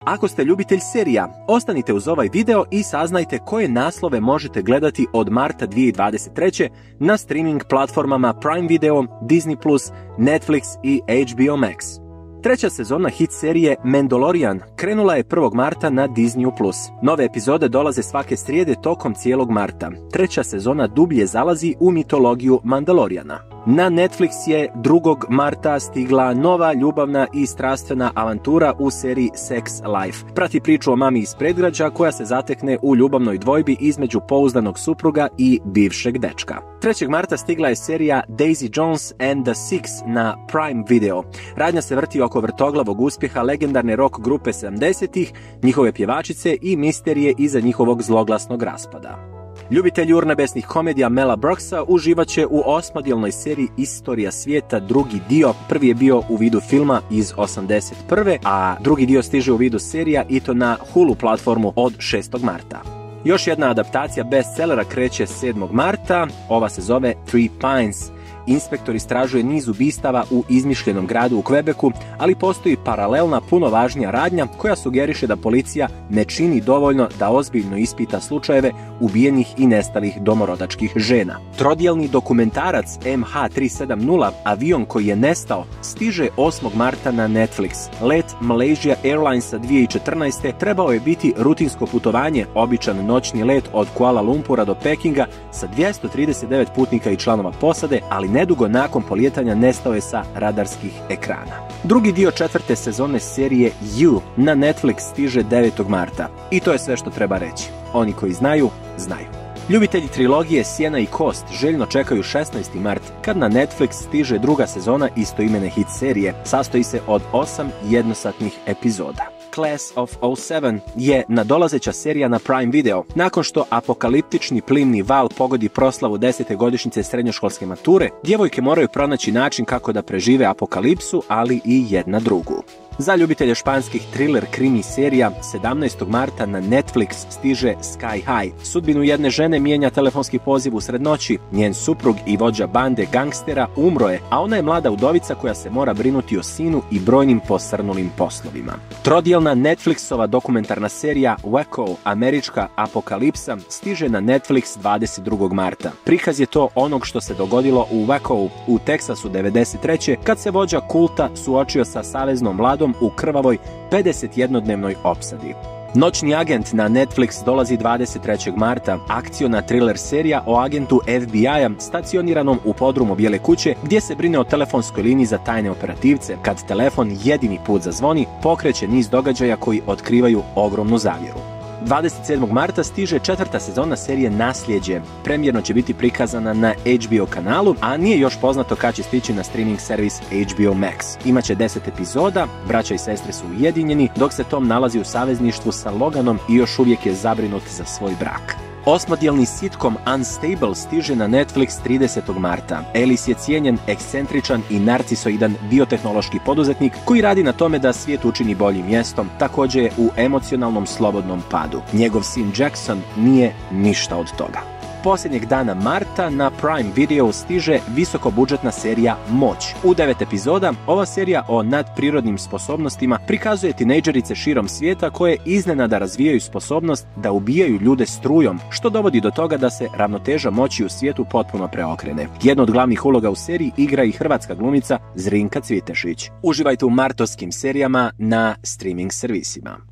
Ako ste ljubitelj serija, ostanite uz ovaj video i saznajte koje naslove možete gledati od marta 2023. na streaming platformama Prime Video, Disney+, Netflix i HBO Max. Treća sezona hit serije Mandalorian krenula je 1. marta na Disneyu+. Nove epizode dolaze svake srijede tokom cijelog marta. Treća sezona dublje zalazi u mitologiju Mandaloriana. Na Netflix je 2. marta stigla nova ljubavna i strastvena avantura u seriji Sex Life. Prati priču o mami iz predgrađa koja se zatekne u ljubavnoj dvojbi između pouzdanog supruga i bivšeg dečka. 3. marta stigla je serija Daisy Jones and the Six na Prime Video. Radnja se vrti oko vrtoglavog uspjeha legendarne rock grupe 70-ih, njihove pjevačice i misterije iza njihovog zloglasnog raspada. Ljubitelji urnebesnih komedija Mela Brooksa uživaće u 8-dijelnoj seriji Istorija svijeta, drugi dio. Prvi je bio u vidu filma iz 81. a drugi dio stiže u vidu serija i to na Hulu platformu od 6. marta. Još jedna adaptacija bestsellera kreće 7. marta, ova se zove Three Pines. Inspektor istražuje niz ubistava u izmišljenom gradu u Quebecu, ali postoji paralelna, puno važnija radnja koja sugeriše da policija ne čini dovoljno da ozbiljno ispita slučajeve ubijenih i nestalih domorodačkih žena. Trodijelni dokumentarac MH370, avion koji je nestao, stiže 8. marta na Netflix. Let Malaysia Airlinesa 2014. trebao je biti rutinsko putovanje, običan noćni let od Kuala Lumpura do Pekinga sa 239 putnika i članova posade, ali nedugo nakon polijetanja nestao je sa radarskih ekrana. Drugi dio 4. sezone serije You na Netflix stiže 9. marta. I to je sve što treba reći. Oni koji znaju, znaju. Ljubitelji trilogije Sjena i Kost željno čekaju 16. mart kad na Netflix stiže druga sezona istoimene hit serije. Sastoji se od 8 jednosatnih epizoda. Class of 07 je nadolazeća serija na Prime Video. Nakon što apokaliptični plimni val pogodi proslavu 10. godišnjice srednjoškolske mature, djevojke moraju pronaći način kako da prežive apokalipsu, ali i jedna drugu. Za ljubitelje španskih thriller krimi serija 17. marta na Netflix stiže Sky High. Sudbinu jedne žene mijenja telefonski poziv usred noći. Njen suprug i vođa bande gangstera umro je, a ona je mlada udovica koja se mora brinuti o sinu i brojnim posrnulim poslovima. Trodijelna Netflixova dokumentarna serija Waco, američka apokalipsa, stiže na Netflix 22. marta. Prikaz je to onog što se dogodilo u Waco u Teksasu 93. kad se vođa kulta suočio sa saveznom vladom u krvavoj 51-dnevnoj opsadi. Noćni agent na Netflix dolazi 23. marta, akciona thriller serija o agentu FBI-a stacioniranom u podrumu Bijele kuće gdje se brine o telefonskoj liniji za tajne operativce. Kad telefon jedini put zazvoni, pokreće niz događaja koji otkrivaju ogromnu zavjeru. 27. marta stiže 4. sezona serije Nasljeđe. Premijerno će biti prikazana na HBO kanalu, a nije još poznato kad će stići na streaming servis HBO Max. Imaće 10 epizoda, braća i sestre su ujedinjeni, dok se Tom nalazi u savezništvu sa Loganom i još uvijek je zabrinut za svoj brak. 8-dijelni sitcom Unstable stiže na Netflix 30. marta. Ellis je cijenjen, ekscentričan i narcisoidan biotehnološki poduzetnik koji radi na tome da svijet učini boljim mjestom, također je u emocionalnom slobodnom padu. Njegov sin Jackson nije ništa od toga. Posljednjeg dana marta na Prime Video stiže visokobudžetna serija Moć. U 9 epizoda ova serija o nadprirodnim sposobnostima prikazuje tinejdžerice širom svijeta koje iznenada razvijaju sposobnost da ubijaju ljude strujom, što dovodi do toga da se ravnoteža moći u svijetu potpuno preokrene. Jednu od glavnih uloga u seriji igra i hrvatska glumica Zrinka Cvitešić. Uživajte u martovskim serijama na streaming servisima.